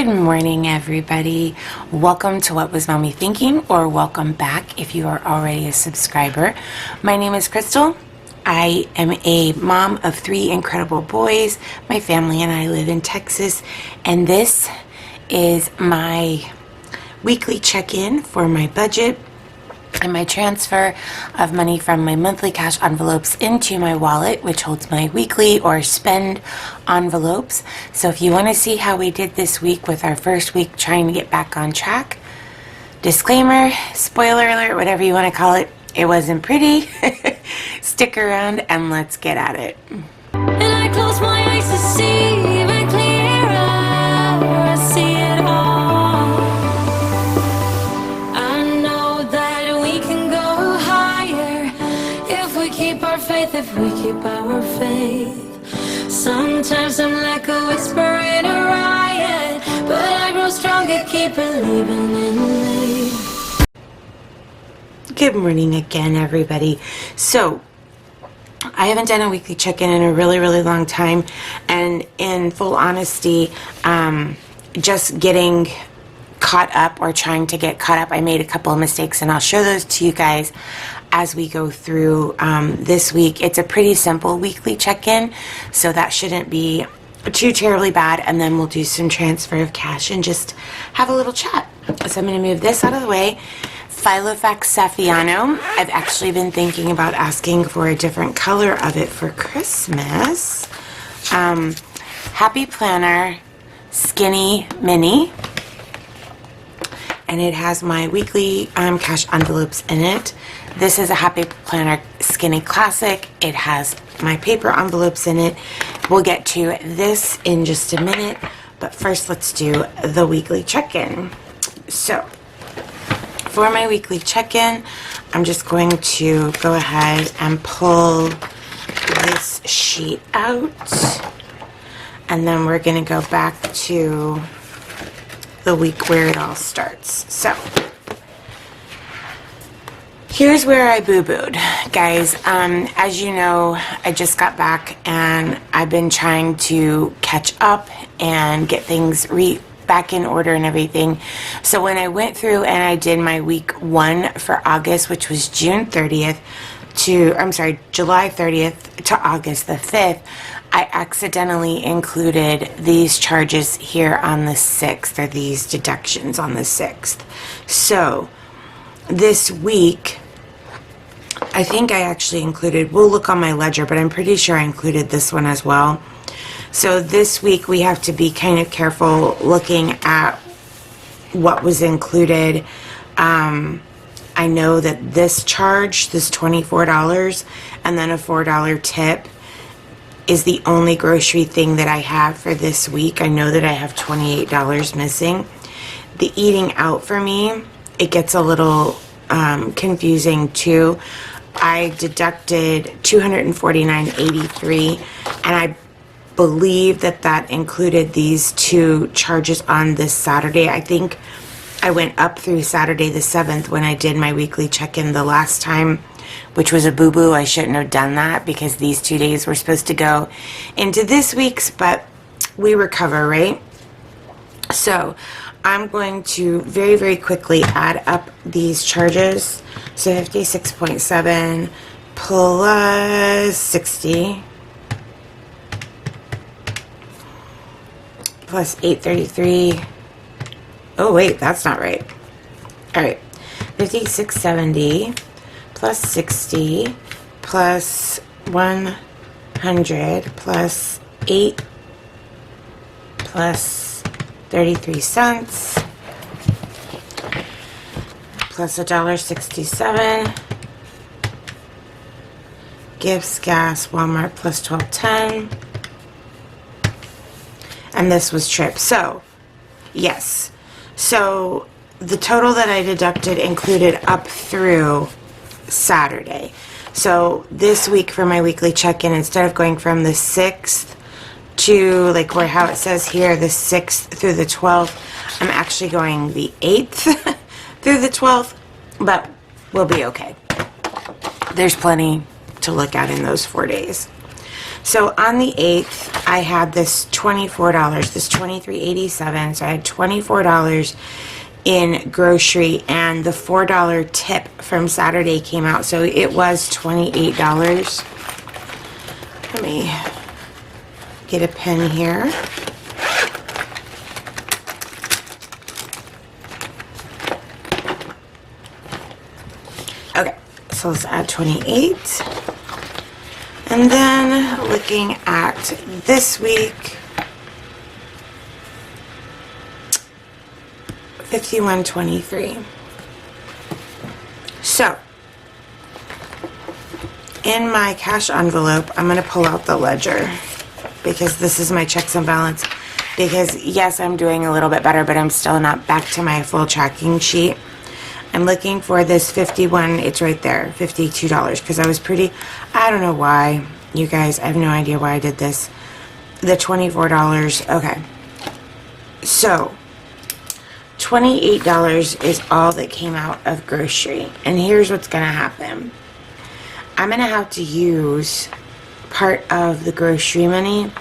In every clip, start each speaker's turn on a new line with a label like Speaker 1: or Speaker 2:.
Speaker 1: Good morning, everybody. Welcome to What Was Mommy Thinking, or welcome back if you are already a subscriber. My name is Crystal. I am a mom of 3 incredible boys. My family and I live in Texas, and this is my weekly check-in for my budget and my transfer of money from my monthly cash envelopes into my wallet, which holds my weekly or spend envelopes. So if you want to see how we did this week with our first week trying to get back on track, disclaimer, spoiler alert, whatever you want to call it, it wasn't pretty. Stick around and let's get at it.
Speaker 2: And I close my eyes to see even clearer. I see it all. I know that we can go higher if we keep our faith, if we keep our faith. Sometimes I'm like a whisper in a riot, but I grow stronger, keep believing in me.
Speaker 1: Good morning again, everybody. So I haven't done a weekly check-in in a really long time, and in full honesty, just getting caught up or trying to get caught up, I made a couple of mistakes, and I'll show those to you guys as we go through this week. It's a pretty simple weekly check-in, so that shouldn't be too terribly bad, and then we'll do some transfer of cash and just have a little chat. So I'm going to move this out of the way. Filofax Saffiano. I've actually been thinking about asking for a different color of it for Christmas. Happy Planner Skinny Mini. And it has my weekly cash envelopes in it. This is a Happy Planner Skinny Classic. It has my paper envelopes in it. We'll get to this in just a minute, but first let's do the weekly check-in. So for my weekly check-in, I'm just going to go ahead and pull this sheet out, and then we're going to go back to the week where it all starts. So here's where I boo-booed, guys. As you know, I just got back and I've been trying to catch up and get things back in order and everything. So when I went through and I did my week 1 for August, which was July 30th to August the 5th, I accidentally included these charges here on the 6th, or these deductions on the 6th. So this week, I think I actually included, we'll look on my ledger, but I'm pretty sure I included this one as well. So this week we have to be kind of careful looking at what was included. I know that this charge, this $24 and then a $4 tip, is the only grocery thing that I have for this week. I know that I have $28 missing. The eating out for me, it gets a little confusing too. I deducted $249.83, and I believe that included these 2 charges on this Saturday. I think I went up through Saturday the 7th when I did my weekly check-in the last time, which was a boo-boo. I shouldn't have done that because these 2 days were supposed to go into this week's, but we recover, right? So I'm going to very quickly add up these charges. So 56.7 plus 60 plus 833. Oh wait, that's not right. All right, 5670 plus 60 plus 100 plus 8 plus 33 cents plus $1.67. Gifts, gas, Walmart plus $12.10. And this was trip. So yes, so the total that I deducted included up through Saturday. So this week for my weekly check-in, instead of going from the 6th to like how it says here, the 6th through the 12th, I'm actually going the 8th through the 12th, but we'll be okay. There's plenty to look at in those 4 days. So on the 8th, I had this $24, this $23.87. So I had $24 in grocery, and the $4 tip from Saturday came out. So it was $28. Let me get a pen here. Okay, so let's add 28. And then looking at this week, 51.23. So in my cash envelope, I'm going to pull out the ledger because this is my checks and balance. Because yes, I'm doing a little bit better, but I'm still not back to my full tracking sheet. I'm looking for this 51, it's right there, $52, because I was I don't know why, you guys, I have no idea why I did this. The $24, okay. So, $28 is all that came out of grocery. And here's what's going to happen. I'm going to have to use part of the grocery money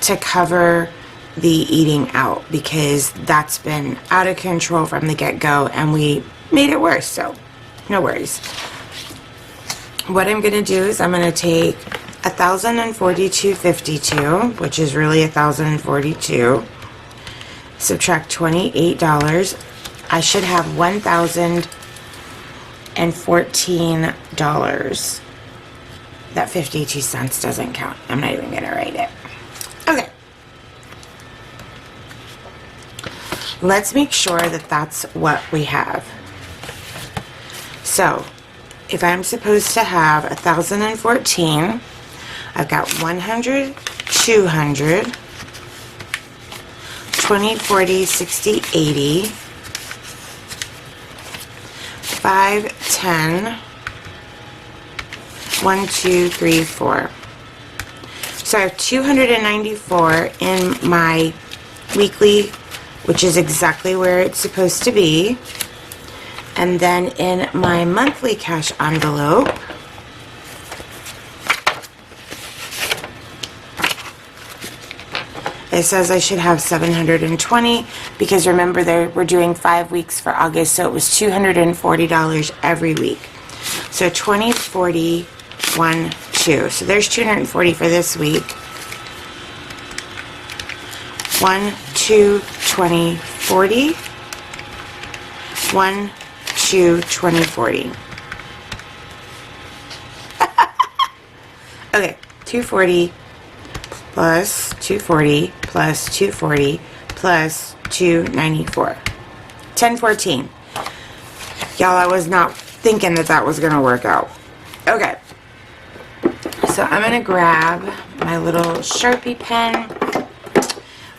Speaker 1: to cover the eating out, because that's been out of control from the get-go, and we made it worse, so no worries. What I'm going to do is I'm going to take $1,042.52, which is really $1,042, subtract $28. I should have $1,014. That 52 cents doesn't count. I'm not even going to write it. Okay. Let's make sure that that's what we have. So, if I'm supposed to have 1,014, I've got 100, 200, 20, 40, 60, 80, 5, 10, 1, 2, 3, 4. So I have 294 in my weekly, which is exactly where it's supposed to be. And then in my monthly cash envelope, it says I should have 720, because remember, we're doing 5 weeks for August, so it was $240 every week. So 20, 40, 1, 2. So there's 240 for this week. 1, 2, 20, 40. 1, 2, 20, 40. Okay, 240 plus 240 plus 240 plus 294. 1014. Y'all, I was not thinking that was going to work out. Okay. So I'm going to grab my little Sharpie pen.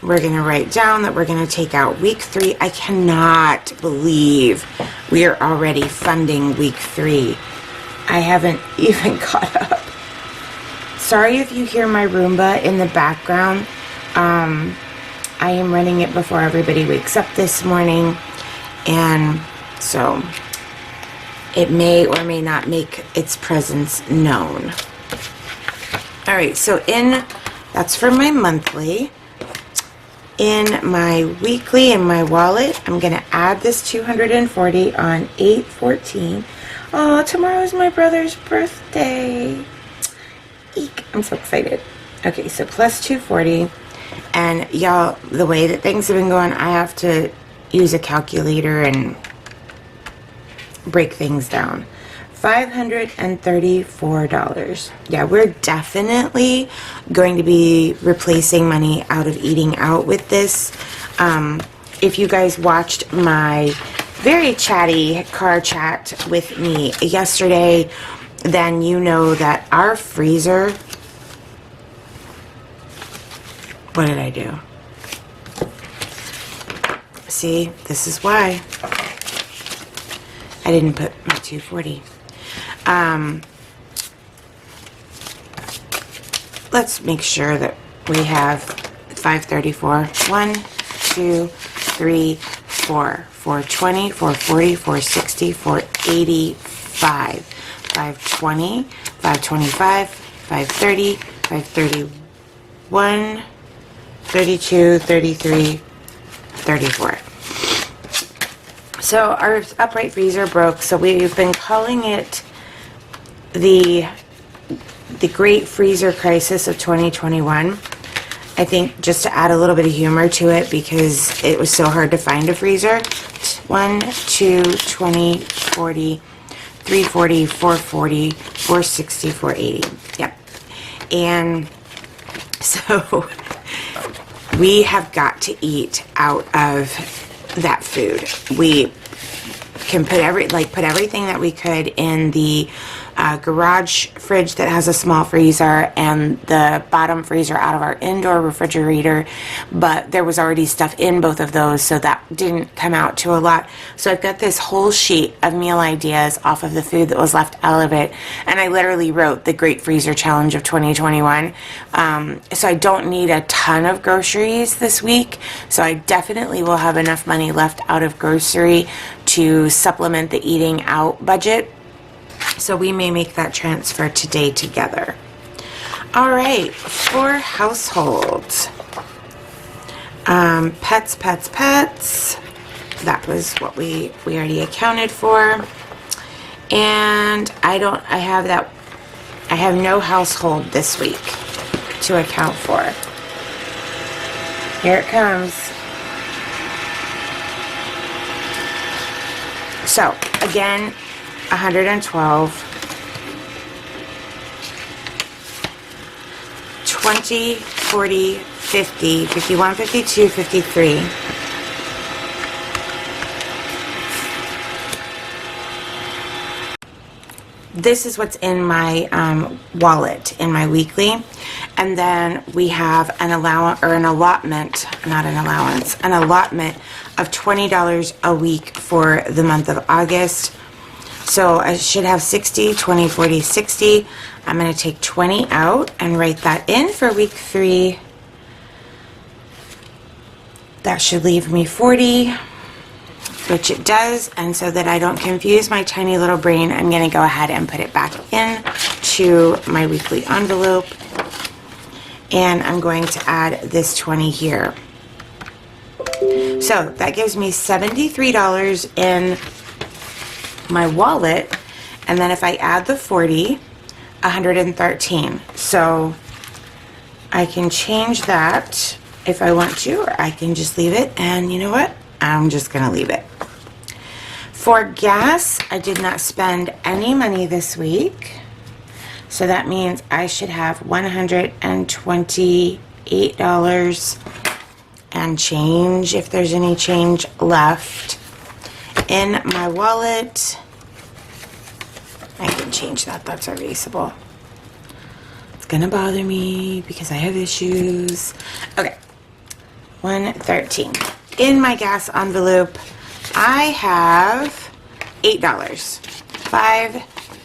Speaker 1: We're going to write down that we're going to take out week 3. I cannot believe we are already funding week 3. I haven't even caught up. Sorry if you hear my Roomba in the background. I am running it before everybody wakes up this morning, and so it may or may not make its presence known. Alright, so that's for my monthly. In my weekly, in my wallet, I'm going to add this 240 on 8/14. Oh, tomorrow's my brother's birthday. Eek, I'm so excited. Okay, so plus 240. And y'all, the way that things have been going, I have to use a calculator and break things down. $534. Yeah, we're definitely going to be replacing money out of eating out with this. If you guys watched my very chatty car chat with me yesterday, then you know that our freezer... What did I do? See, this is why I didn't put my 240. Let's make sure that we have 534. 1, 2, 3, 4. 420, 440, 460, 485. 520, 525, 530, 531, 32, 33, 34. So our upright freezer broke, so we've been calling it the Great Freezer Crisis of 2021. I think just to add a little bit of humor to it because it was so hard to find a freezer. 1, 2, 20, 40, 340, 440, 460, 480. Yep. And so we have got to eat out of that food. We can put everything that we could in the garage fridge that has a small freezer and the bottom freezer out of our indoor refrigerator, but there was already stuff in both of those, so that didn't come out to a lot. So I've got this whole sheet of meal ideas off of the food that was left out of it, and I literally wrote the Great Freezer Challenge of 2021. So I don't need a ton of groceries this week, so I definitely will have enough money left out of grocery to supplement the eating out budget. So we may make that transfer today together. All right, for households. Pets. That was what we already accounted for. And I have no household this week to account for. Here it comes. So, again, 112, 20, 40, 50, 51, 52, 53. This is what's in my wallet, in my weekly. And then we have an allotment of $20 a week for the month of August. So I should have 60, 20, 40, 60. I'm going to take 20 out and write that in for week 3. That should leave me 40, which it does. And so that I don't confuse my tiny little brain, I'm going to go ahead and put it back in to my weekly envelope. And I'm going to add this 20 here. So that gives me $73 in my wallet, and then if I add the 40, 113. So I can change that if I want to, or I can just leave it, and you know what? I'm just gonna leave it. For gas, I did not spend any money this week, so that means I should have $128 and change, if there's any change left in my wallet. I can change that, that's erasable. It's gonna bother me because I have issues. Okay, 113. In my gas envelope, I have $8. 5,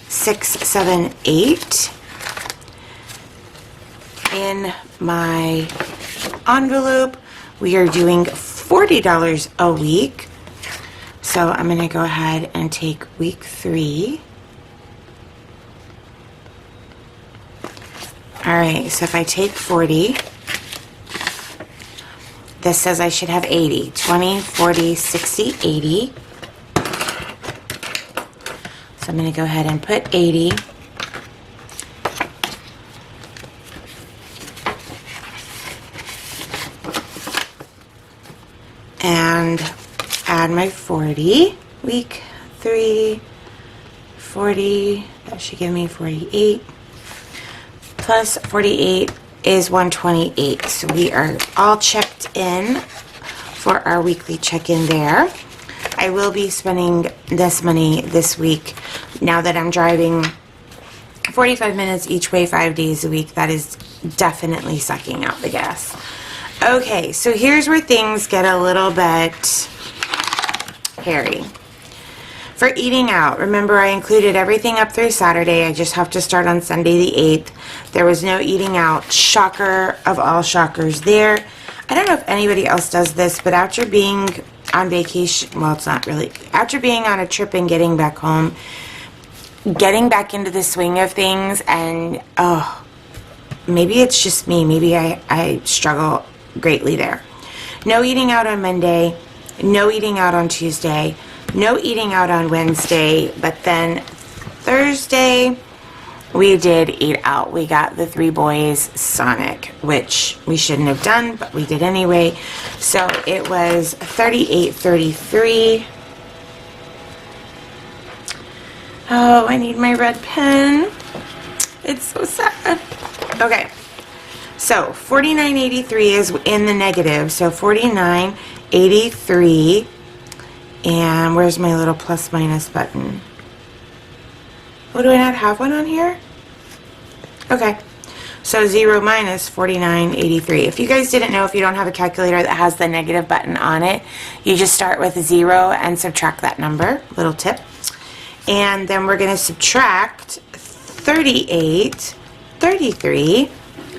Speaker 1: 6, 7, 8. In my envelope, we are doing $40 a week. So I'm going to go ahead and take week 3. All right, so if I take 40, this says I should have 80. 20, 40, 60, 80. So I'm going to go ahead and put 80. And add my 40, week 3, 40, that should give me 48, plus 48 is 128, so we are all checked in for our weekly check-in there. I will be spending this money this week, now that I'm driving 45 minutes each way 5 days a week. That is definitely sucking out the gas. Okay, so here's where things get a little bit hairy. For eating out, remember I included everything up through Saturday. I just have to start on Sunday the 8th. There was no eating out. Shocker of all shockers there. I don't know if anybody else does this, but after being on vacation, well, it's not really, after being on a trip and getting back home, getting back into the swing of things, and oh maybe it's just me. Maybe I struggle greatly there. No eating out on Monday, no eating out on Tuesday, no eating out on Wednesday, but then Thursday, we did eat out. We got the 3 boys Sonic, which we shouldn't have done, but we did anyway. So it was $38.33. Oh, I need my red pen. It's so sad. Okay, so $49.83 is in the negative. So $49.83, and where's my little plus minus button? Oh, do I not have one on here? Okay, so 0 minus $49.83. If you guys didn't know, if you don't have a calculator that has the negative button on it, you just start with a 0 and subtract that number. Little tip. And then we're going to subtract $38.33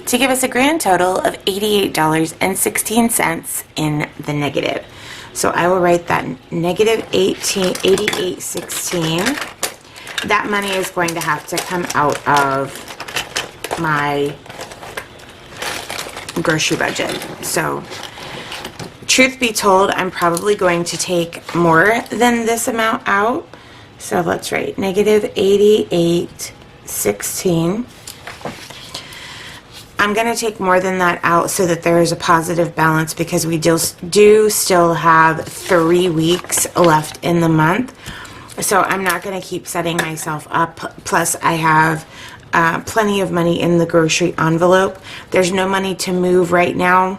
Speaker 1: to give us a grand total of $88.16 in the negative. So I will write that negative $88.16. That money is going to have to come out of my grocery budget. So, truth be told, I'm probably going to take more than this amount out. So let's write negative $88.16. I'm going to take more than that out so that there is a positive balance, because we do still have 3 weeks left in the month. So I'm not going to keep setting myself up. Plus, I have plenty of money in the grocery envelope. There's no money to move right now.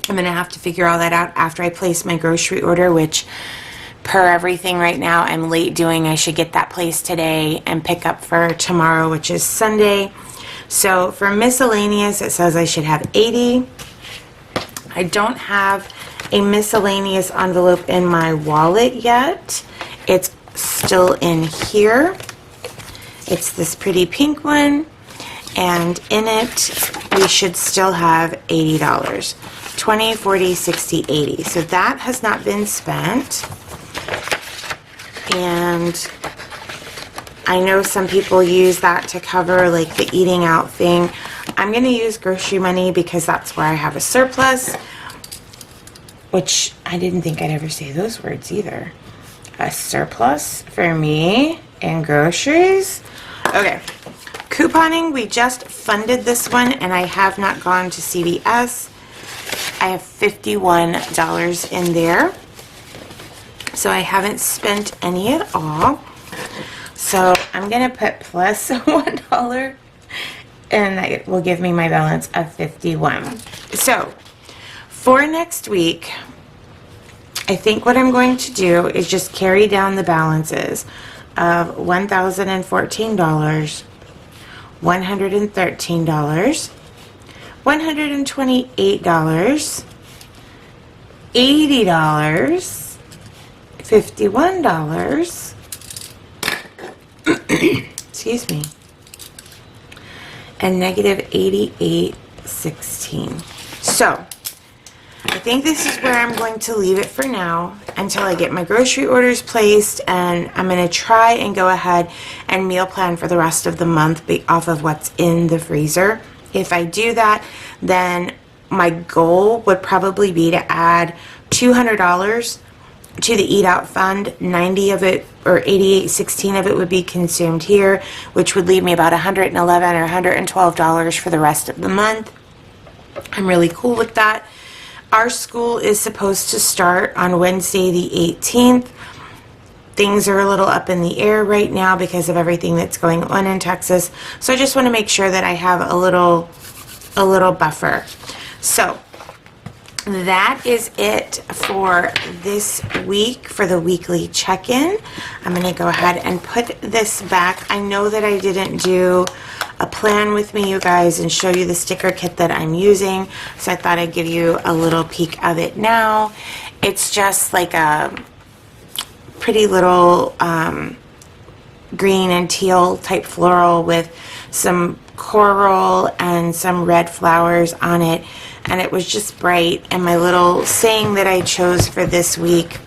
Speaker 1: I'm going to have to figure all that out after I place my grocery order, which per everything right now I'm late doing. I should get that placed today and pick up for tomorrow, which is Sunday. So for miscellaneous, it says I should have 80. I don't have a miscellaneous envelope in my wallet yet. It's still in here. It's this pretty pink one, and in it we should still have $80. 20, 40, 60, 80. So that has not been spent. And I know some people use that to cover like the eating out thing. I'm going to use grocery money because that's where I have a surplus, which I didn't think I'd ever say those words either. A surplus for me in groceries. Okay, couponing, we just funded this one, and I have not gone to CVS. I have $51 in there, so I haven't spent any at all. So I'm gonna put plus $1, and that will give me my balance of 51. So for next week, I think what I'm going to do is just carry down the balances of $1,014, $113, $128, $80, $51, excuse me, and negative $88.16. So I think this is where I'm going to leave it for now until I get my grocery orders placed, and I'm going to try and go ahead and meal plan for the rest of the month off of what's in the freezer. If I do that, then my goal would probably be to add $200 to the Eat Out Fund. 90 of it, or 88.16 of it, would be consumed here, which would leave me about $111 or $112 for the rest of the month. I'm really cool with that. Our school is supposed to start on Wednesday the 18th. Things are a little up in the air right now because of everything that's going on in Texas. So I just want to make sure that I have a little buffer. So that is it for this week for the weekly check-in. I'm going to go ahead and put this back. I know that I didn't do a plan with me, you guys, and show you the sticker kit that I'm using, so I thought I'd give you a little peek of it now. It's just like a pretty little green and teal type floral with some coral and some red flowers on it, and it was just bright. And my little saying that I chose for this week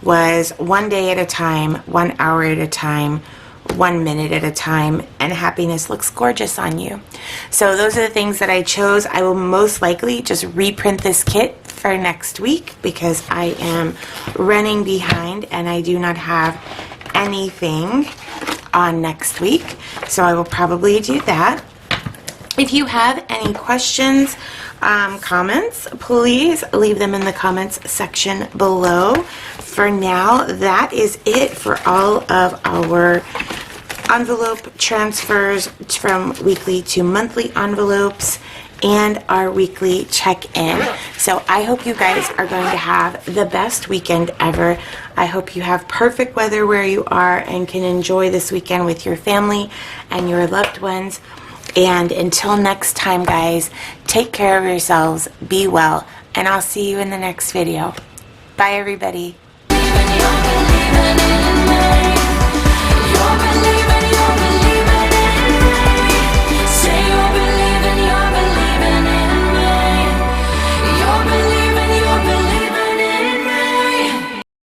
Speaker 1: was 1 day at a time, 1 hour at a time, 1 minute at a time, and happiness looks gorgeous on you. So those are the things that I chose. I will most likely just reprint this kit for next week because I am running behind and I do not have anything on next week. So I will probably do that. If you have any questions, comments, please leave them in the comments section below. For now, that is it for all of our envelope transfers from weekly to monthly envelopes and our weekly check-in. So I hope you guys are going to have the best weekend ever. I hope you have perfect weather where you are and can enjoy this weekend with your family and your loved ones. And until next time, guys, take care of yourselves, be well, and I'll see you in the next video. Bye, everybody.